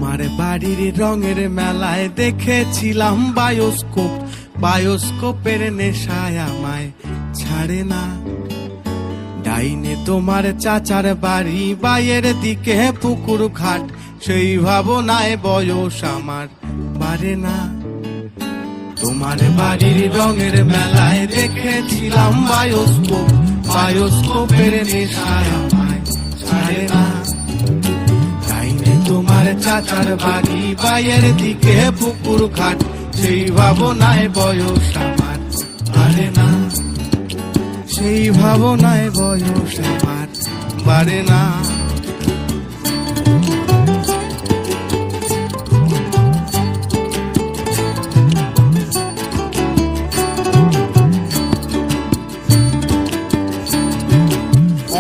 তোমার বাড়ির রঙের মেলায় দেখেছিলাম বায়োস্কোপ, বায়োস্কোপের নেশায় আমায় ছাড়ে না। ডাইনে তোমার চাচার বাড়ি, বাইয়ের দিকে পুকুর ঘাট, সেই ভাবনায় বয়স আমার বাড়ে না। তোমার বাড়ির রঙের মেলায় দেখেছিলাম বায়োস্কোপ, বায়োস্কোপের নেশায় আমায় ছাড়ে না। ডাইনে তোমার চাচার বাড়ি, বাইয়ের দিকে পুকুর ঘাট, সেই ভাবনায় বয়স আমার বাড়ে না। সেই ভাবনায় বয়স আমার বাড়ে না।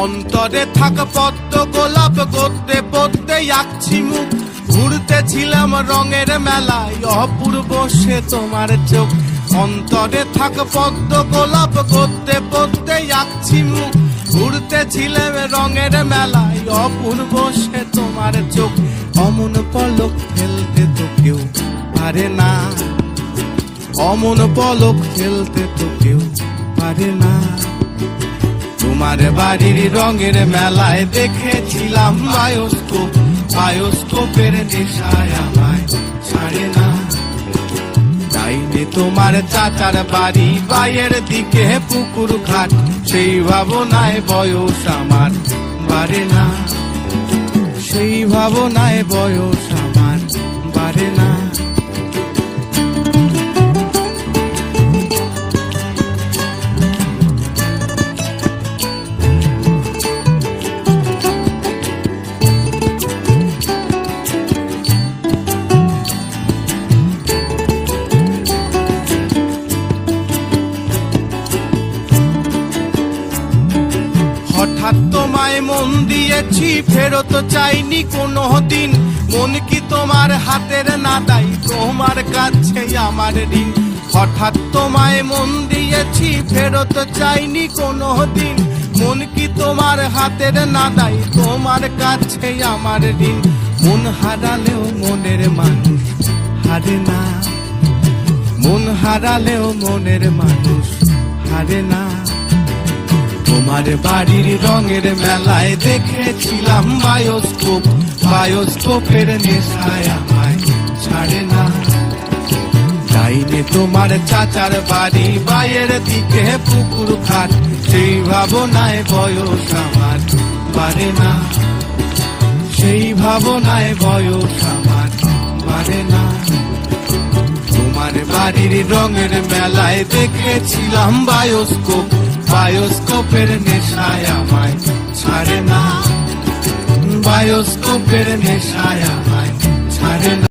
অন্তরে থাক পদ্ম গোলাপ, গদ্যে পদ্মে আঁকছি মুখ, ঘুরতেছিলাম রঙের মেলায়, অপূর্ব সে তোমার চোখ। অন্তরে থাক পদ্ম গোলাপ, গদ্যে পদ্মে আঁকছি মুখ, ঘুরতেছিলাম রঙের মেলায়, অপূর্ব সে তোমার চোখ। অমন পলক ফেলতে তো কেউ পারে না, অমন পলক ফেলতে তো কেউ পারে না। তোমার বাড়ির রঙের মেলায় দেখেছিলাম বায়োস্কোপ, বায়োস্কোপের নেশায় আমায় ছাড়ে না। ডাইনে তোমার চাচার বাড়ি, বাইয়ের দিকে পুকুর ঘাট, সেই ভাবনায় বয়স আমার বাড়ে না। সেই ভাবনায় বয়স আমার বাড়ে না। হঠাৎ তোমায় মন দিয়েছি, ফেরত চাইনি কোনো দিন, মন কি তোমার হাতের নাদাই, তোমার কাছে আমার ঋণ। হঠাৎ তোমায় মন দিয়েছি, ফেরত চাইনি কোনো দিন, মন কি তোমার হাতের নাদাই, তোমার কাছে আমার ঋণ। মন হারালেও মনের মানুষ হারে না, মন হারালেও মনের মানুষ হারে না। তোমার বাড়ির রঙের মেলায় দেখেছিলাম বায়োস্কোপ, বায়োস্কোপের নেশায় আমায় ছাড়ে না। ডাইনে তোমার চাচার বাড়ি, বাইয়ের দিকে পুকুর ঘাট, সেই ভাবনায় বয়স আমার বাড়ে না। সেই ভাবনায় বয়স আমার বাড়ে না। তোমার বাড়ির রঙের মেলায় দেখেছিলাম বায়োস্কোপ, বায়োস্কোপের নেশায় আমায় ছাড়ে না। বায়োস্কোপের নেশায় আমায় ছাড়ে না।